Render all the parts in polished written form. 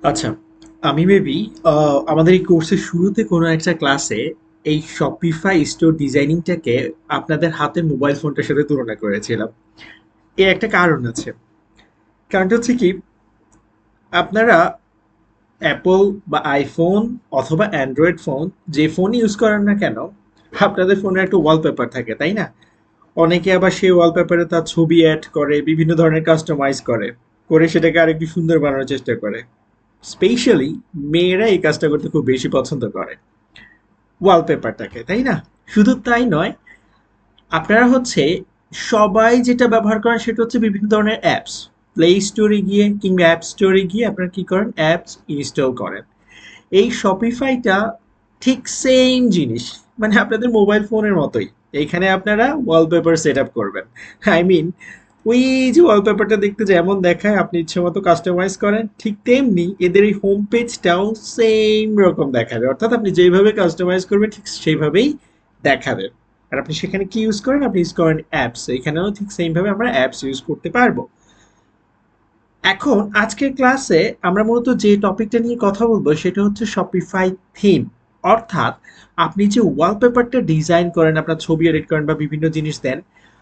আচ্ছা, আমি মেবি আমাদের এই কোর্সের শুরুতে কোনো একটা ক্লাসে এই শপিফাই স্টোর ডিজাইনিংটাকে আপনাদের হাতে মোবাইল ফোনটার সাথে তুলনা করেছিলাম। এর একটা কারণ আছে। কারণটা হচ্ছে কি, আপনারা অ্যাপল বা আইফোন অথবা অ্যান্ড্রয়েড ফোন, যে ফোন ইউজ করেন না কেন, আপনাদের ফোনে একটা ওয়ালপেপার থাকে, তাই না? অনেকে আবার সেই ওয়ালপেপারে তার ছবি অ্যাড করে, বিভিন্ন ধরনের কাস্টমাইজ করে, করে সেটাকে আরেকটু সুন্দর বানানোর চেষ্টা করে। স্পেশালি মেয়েরা এই কাজটা করতে খুব বেশি পছন্দ করে, ওয়ালপেপারটাকে, তাই না? শুধু তাই নয়, আপনারা হচ্ছে সবাই যেটা ব্যবহার করেন সেটা হচ্ছে বিভিন্ন ধরনের অ্যাপস। প্লে স্টোরে গিয়ে কিংবা অ্যাপ স্টোরে গিয়ে আপনারা কি করেন, অ্যাপস ইনস্টল করেন। এই শপিফাইটা ঠিক সেম জিনিস, মানে আপনাদের মোবাইল ফোনের মতোই। এখানে আপনারা ওয়ালপেপার সেট আপ করবেন। আই মিন, ওই যে ওয়ালপেপারটা দেখতে যেমন দেখায় আপনি ইচ্ছে মতো কাস্টমাইজ করেন, ঠিক তেমনি এদের এই হোম পেজটাও সেম রকম দেখাবে। অর্থাৎ আপনি যেভাবে কাস্টমাইজ করবেন ঠিক সেইভাবেই দেখাবে। আর আপনি সেখানে কি ইউজ করেন, আপনি ইউজ করেন অ্যাপস। এখানেও ঠিক সেম ভাবে আমরা অ্যাপস ইউজ করতে পারবো। এখন আজকের ক্লাসে আমরা মূলত যে টপিকটা নিয়ে কথা বলবো সেটা হচ্ছে শপিফাই থিম। অর্থাৎ আপনি যে ওয়ালপেপারটা ডিজাইন করেন, আপনার ছবি এডিট করেন বা বিভিন্ন জিনিস দেন,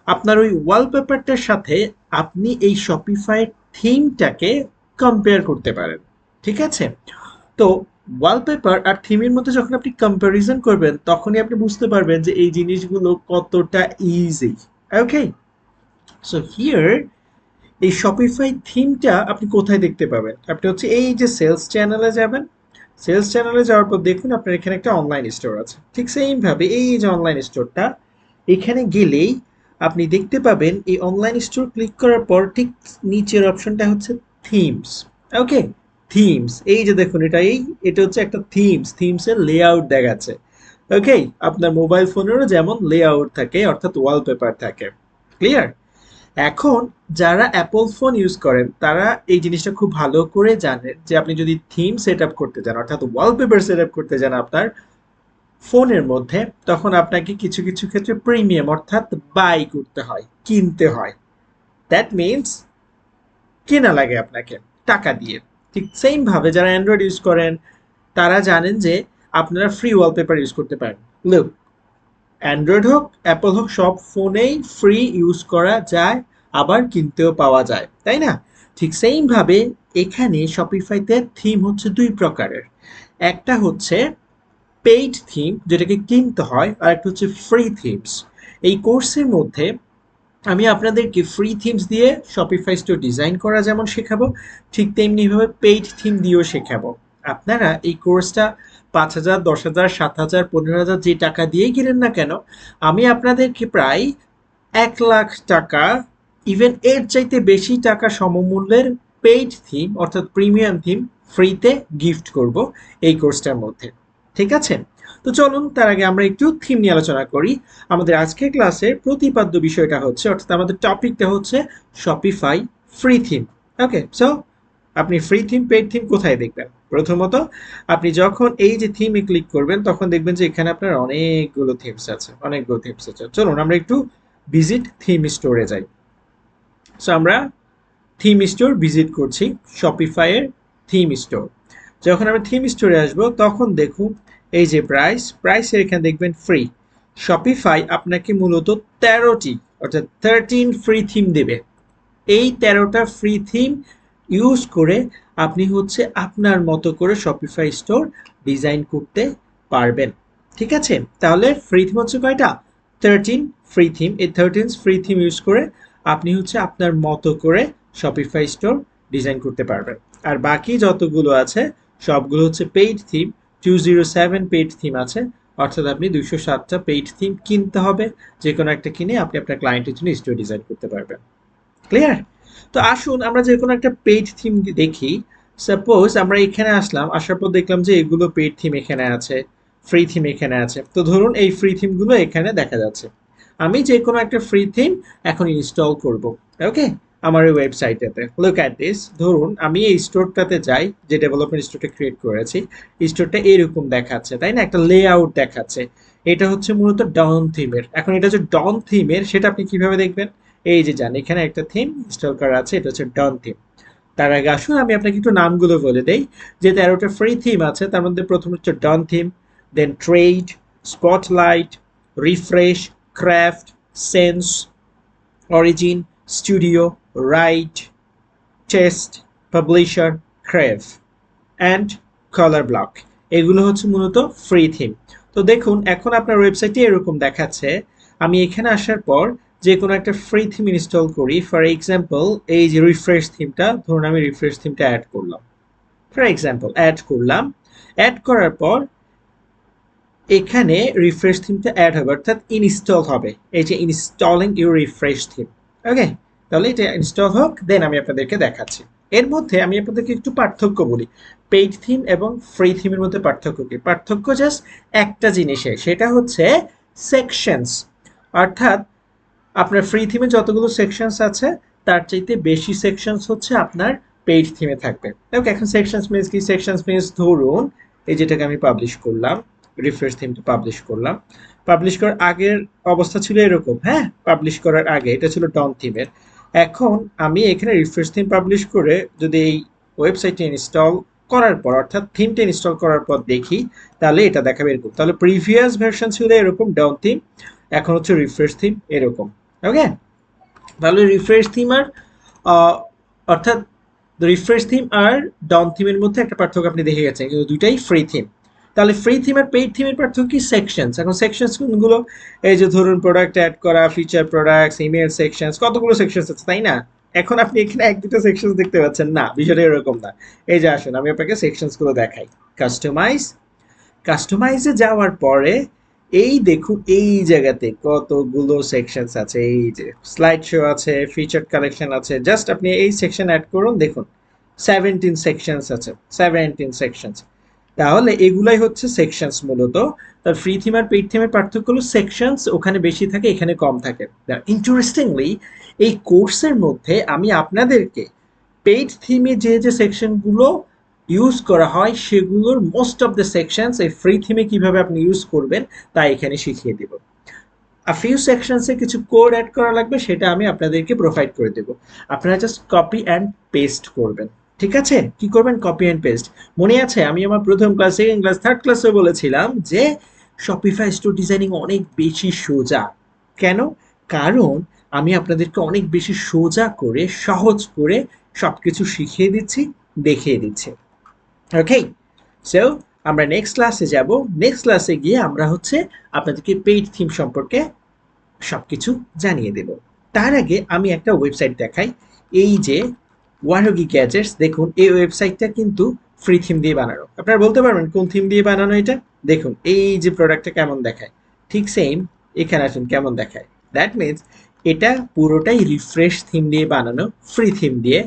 আপনার ওই ওয়ালপেপারটার সাথে আপনি এই শপিফাই থিমটাকে কম্পেয়ার করতে পারেন। ঠিক আছে? তো ওয়ালপেপার আর থিমের মধ্যে যখন আপনি কম্প্যারিজন করবেন তখনই আপনি বুঝতে পারবেন যে এই জিনিসগুলো কতটা ইজি। ওকে, সো হিয়ার এই শপিফাই থিমটা আপনি কোথায় দেখতে পাবেন? আপনি হচ্ছে এই যে সেলস চ্যানেলে যাবেন। সেলস চ্যানেলে যাওয়ার পর দেখুন আপনার এখানে একটা অনলাইন স্টোর আছে। ঠিক সেম ভাবে এই যে অনলাইন স্টোরটা, এখানে গেলেই আপনি দেখতে পাবেন এই অনলাইন স্টোর ক্লিক করার পর ঠিক নিচের অপশনটা হচ্ছে থিমস। ওকে, থিমস, এই যে দেখুন এটা হচ্ছে একটা থিমস, থিমসের লেআউট দেখাচ্ছে। ওকে, আপনার মোবাইল ফোনেরও যেমন লেআউট থাকে, অর্থাৎ ওয়ালপেপার থাকে। ক্লিয়ার? এখন যারা অ্যাপল ফোন ইউজ করেন তারা এই জিনিসটা খুব ভালো করে জানেন যে আপনি যদি থিম সেট আপ করতে চান, অর্থাৎ ওয়ালপেপার সেট আপ করতে চান আপনার ফোনের মধ্যে, তখন আপনাকে কিছু কিছু ক্ষেত্রে প্রিমিয়াম অর্থাৎ বাই করতে হয়, কিনতে হয়। দ্যাট মিনস কেনা লাগে আপনাকে টাকা দিয়ে। ঠিক সেম ভাবে যারা অ্যান্ড্রয়েড ইউজ করেন তারা জানেন যে আপনারা ফ্রি ওয়ালপেপার ইউজ করতে পারেন। লুক, অ্যান্ড্রয়েড হোক অ্যাপল হোক সব ফোনেই ফ্রি ইউজ করা যায়, আবার কিনতেও পাওয়া যায়, তাই না? ঠিক সেইম ভাবে এখানে শপিফাইতে থিম হচ্ছে দুই প্রকারের। একটা হচ্ছে পেইড থিম, যেটাকে কিনতে হয়, আর একটা হচ্ছে ফ্রি থিমস। এই কোর্সের মধ্যে আমি আপনাদেরকে ফ্রি থিমস দিয়ে শপিফাই স্টোর ডিজাইন করা যেমন শেখাবো, ঠিক তেমনিভাবে পেইড থিম দিয়েও শেখাবো। আপনারা এই কোর্সটা 5,000, 10,000, 7,000, 15,000 যে টাকা দিয়েই কিনেন না কেন, আমি আপনাদেরকে প্রায় 1,00,000 টাকা, ইভেন এর চাইতে বেশি টাকা সমমূল্যের পেইড থিম অর্থাৎ প্রিমিয়াম থিম ফ্রিতে গিফট করব এই কোর্সটার মধ্যে। ঠিক আছে? তো চলুন তার আগে আমরা একটু থিম নিয়ে আলোচনা করি। আমাদের আজকের ক্লাসের প্রতিপাদ্য বিষয়টা হচ্ছে, অর্থাৎ আমাদের টপিকটা হচ্ছে শপিফাই ফ্রি থিম। ওকে, সো আপনি ফ্রি থিম পেইড থিম কোথায় দেখবেন? প্রথমত, আপনি যখন এই যে থিমে ক্লিক করবেন তখন দেখবেন যে এখানে আপনার অনেকগুলো থিমস আছে, অনেকগুলো থিমস আছে। চলুন আমরা একটু ভিজিট থিম স্টোরে যাই। সো আমরা থিম স্টোর ভিজিট করছি, শপিফাইয়ের থিম স্টোর। যখন আমরা থিম স্টোরে আসবো তখন দেখুন এই যে প্রাইসের এখানে দেখবেন ফ্রি। শপিফাই আপনাকে মূলত 13টি অর্থাৎ 13 ফ্রি থিম দেবে। এই 13টা ফ্রি থিম ইউজ করে আপনি হচ্ছে আপনার মতো করে শপিফাই স্টোর ডিজাইন করতে পারবেন। ঠিক আছে? তাহলে ফ্রি থিম হচ্ছে কয়টা? 13 ফ্রি থিম। এই 13 ফ্রি থিম ইউজ করে আপনি হচ্ছে আপনার মতো করে শপিফাই স্টোর ডিজাইন করতে পারবেন। আর বাকি যতগুলো আছে সবগুলো হচ্ছে পেইড থিম। 207 পেইড থিম আছে, অর্থাৎ আপনি 207টা পেইড থিম কিনতে হবে। যে কোনো একটা কিনে আপনি আপনার ক্লায়েন্টের জন্য স্টোর ডিজাইন করতে পারবেন। ক্লিয়ার? তো আসুন আমরা যে কোনো একটা পেইড থিম দেখি। সাপোজ আমরা এখানে আসলাম, আসার পর দেখলাম যে এগুলো পেইড থিম এখানে আছে, ফ্রি থিম এখানে আছে। তো ধরুন এই ফ্রি থিমগুলো এখানে দেখা যাচ্ছে। আমি যে কোনো একটা ফ্রি থিম এখন ইনস্টল করব। ওকে, আমার এই ওয়েবসাইটেতে লুক অ্যাট দিস। ধরুন আমি এই স্টোরটাতে যাই, যে ডেভেলপমেন্ট স্টোরটা ক্রিয়েট করেছি। স্টোরটা এরকম দেখাচ্ছে, তাই না? একটা লেআউট দেখাচ্ছে। এটা হচ্ছে মূলত ডন থিমের। এখন এটা হচ্ছে ডন থিমের, সেটা আপনি কিভাবে দেখবেন? এই যে যান, এখানে একটা থিম ইনস্টল করা আছে, এটা হচ্ছে ডন থিম। তার আগে আসুন আমি আপনাকে একটু নামগুলো বলে দেই। যে 13টা ফ্রি থিম আছে তার মধ্যে প্রথম হচ্ছে Dawn theme, then Trade, Spotlight, Refresh, Craft, Sense, Origin, Studio, Ride, Taste, Publisher, Crave and Colorblock. এগুলো হচ্ছে মূলত ফ্রি থিম। তো দেখুন এখন আপনার ওয়েবসাইটে এরকম দেখাচ্ছে। আমি এখানে আসার পর যে কোনো একটা ফ্রি থিম ইনস্টল করি, ফর এক্সাম্পল এই যে রিফ্রেশ থিমটা, ধরুন আমি রিফ্রেশ থিমটা অ্যাড করলাম, ফর এক্সাম্পল অ্যাড করলাম। অ্যাড করার পর এখানে রিফ্রেশ থিমটা অ্যাড হবে, অর্থাৎ ইনস্টল হবে। এই যে ইনস্টলিং ইউর রিফ্রেশ থিম। ওকে, তাহলে এটা ইনস্টল হোক, দেন আমি আপনাদেরকে দেখাচ্ছি। এর মধ্যে আমি আপনাদেরকে একটু পার্থক্য বলি। পেইড থিম এবং ফ্রি থিমের মধ্যে পার্থক্য কি? পার্থক্য জাস্ট একটা জিনিসে, সেটা হচ্ছে সেকশনস। অর্থাৎ আপনার ফ্রি থিমে যতগুলো সেকশনস আছে তার চাইতে বেশি সেকশনস হচ্ছে আপনার পেইড থিমে থাকবে। ওকে, এখন সেকশনস মিনস কি? সেকশনস মিনস ধরুন এই যেটাকে আমি পাবলিশ করলাম, রিফ্রেশ থিমটা পাবলিশ করলাম। পাবলিশ করার আগের অবস্থা ছিল এরকম, হ্যাঁ, পাবলিশ করার আগে এটা ছিল ডন থিমের। এখন আমি এখানে রিফ্রেশ থিম পাবলিশ করে যদি এই ওয়েবসাইটে ইনস্টল করার পর, অর্থাৎ থিমটা ইনস্টল করার পর দেখি, তাহলে এটা দেখাবে এরকম। তাহলে প্রিভিয়াস ভার্সন ছিল এরকম ডন থিম, এখন হচ্ছে রিফ্রেশ থিম এরকম। ওকে, তাহলে রিফ্রেশ থিম আর আহ, অর্থাৎ রিফ্রেশ থিম আর ডন থিমের মধ্যে একটা পার্থক্য আপনি দেখে গেছেন, কিন্তু দুইটাই ফ্রি থিম। তাহলে ফ্রি থিম আর পেইড থিমের পার্থক্য কি? সেকশনস। এখন সেকশনস কোনগুলো? এই যে ধরুন প্রোডাক্ট অ্যাড করা, ফিচার প্রোডাক্টস, ইমেল সেকশনস, কতগুলো সেকশনস আছে তাই না? এখন আপনি এখানে এক দুটো সেকশনস দেখতে পাচ্ছেন না, বিষয়টা এরকম না। এই যে আসুন আমি আপনাকে সেকশনস গুলো দেখাই। কাস্টমাইজ, কাস্টমাইজে যাওয়ার পরে এই দেখুন এই জায়গাতে কতগুলো সেকশনস আছে। এই যে স্লাইড শো আছে, ফিচার কালেকশন আছে, জাস্ট আপনি এই সেকশন অ্যাড করুন, দেখুন 17 সেকশনস আছে, 17 সেকশনস। তাহলে এগুলাই হচ্ছে সেকশনস মূলত। তার ফ্রি থিম আর পেইড থিমের পার্থক্য হলো সেকশনস ওখানে বেশি থাকে, এখানে কম থাকে। ইন্টারেস্টিংলি এই কোর্সের মধ্যে আমি আপনাদেরকে পেইড থিমে যে যে সেকশনগুলো ইউজ করা হয় সেগুলোর মোস্ট অফ দ্য সেকশনস এই ফ্রি থিমে কিভাবে আপনি ইউজ করবেন তা এখানে শিখিয়ে দেব। ফিউ সেকশনসে কিছু কোড অ্যাড করা লাগবে, সেটা আমি আপনাদেরকে প্রোভাইড করে দেব। আপনারা জাস্ট কপি অ্যান্ড পেস্ট করবেন। ঠিক আছে, কি করবেন? Copy and paste. মনে আছে আমি আমার প্রথম ক্লাস, সেকেন্ড ক্লাস, থার্ড ক্লাসে বলেছিলাম যে শপিফাই স্টোর ডিজাইনিং অনেক বেশি সোজা। কেন? কারণ আমি আপনাদেরকে অনেক বেশি সোজা করে, সহজ করে সবকিছু শিখিয়ে দিচ্ছি, দেখিয়ে দিচ্ছি। ওকে, সো আমরা নেক্সট ক্লাসে যাব। নেক্সট ক্লাসে গিয়ে আমরা হচ্ছে আপনাদেরকে পেইড থিম সম্পর্কে সবকিছু জানিয়ে দেব। তার আগে আমি একটা ওয়েবসাইট দেখাই। এই যে ওয়ারগি গ্যাজেটস, দেখুন এই ওয়েবসাইটটা কিন্তু ফ্রি থিম দিয়ে বানানো। আপনারা বলতে পারবেন কোন থিম দিয়ে বানানো এটা? দেখুন এই যে প্রোডাক্টটা কেমন দেখায়, ঠিক সেম এখানে আসুন কেমন দেখায়। দ্যাট মিনস এটা পুরোটাই রিফ্রেশ থিম দিয়ে বানানো, ফ্রি থিম দিয়ে,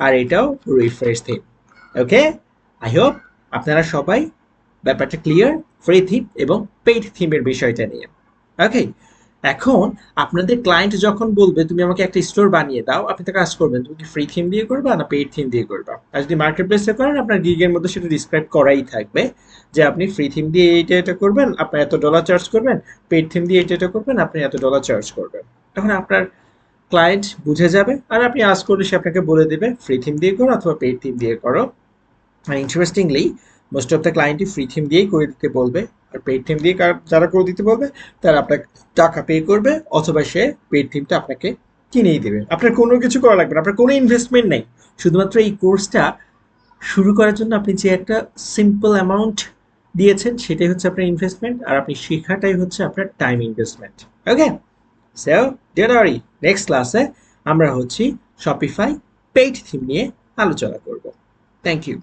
আর এটাও refresh theme. Okay, I hope আপনারা সবাই ব্যাপারটা ক্লিয়ার ফ্রি থিম এবং পেইড থিমের বিষয়টা নিয়ে। ওকে, এখন আপনাদের ক্লায়েন্ট যখন বলবে তুমি আমাকে একটা স্টোর বানিয়ে দাও, আপনি তো কাজ করবেন, তুমি কি ফ্রি থিম দিয়ে করবা না পেইড থিম দিয়ে করবা? আর যদি মার্কেট প্লেসে করেন আপনার গিগের মধ্যে সেটা ডিসক্রাইব করাই থাকবে যে আপনি ফ্রি থিম দিয়ে এটা এটা করবেন, আপনি এত ডলার চার্জ করবেন, পেইড থিম দিয়ে এটা এটা করবেন, আপনি এত ডলার চার্জ করবেন। তখন আপনার ক্লায়েন্ট বুঝে যাবে, আর আপনি আজ করলে সে আপনাকে বলে দেবে ফ্রি থিম দিয়ে করো অথবা পেইড থিম দিয়ে করো। আর ইন্টারেস্টিংলি মোস্ট অফ দ্য ক্লায়েন্টই ফ্রি থিম দিয়েই করে দিতে বলবে, আর পেইড থিম দিয়ে যারা করে দিতে বলবে তারা আপনাকে টাকা পে করবে, অথবা সে পেইড থিমটা আপনাকে কিনেই দেবে। আপনার কোনো কিছু করা লাগবে না, আপনার কোনো ইনভেস্টমেন্ট নেই। শুধুমাত্র এই কোর্সটা শুরু করার জন্য আপনি যে একটা সিম্পল অ্যামাউন্ট দিয়েছেন সেটাই হচ্ছে আপনার ইনভেস্টমেন্ট, আর আপনি শেখাটাই হচ্ছে আপনার time investment. Okay, so don't next ক্লাসে আমরা হচ্ছি শপিফাই পেইড থিম নিয়ে আলোচনা করব। Thank you.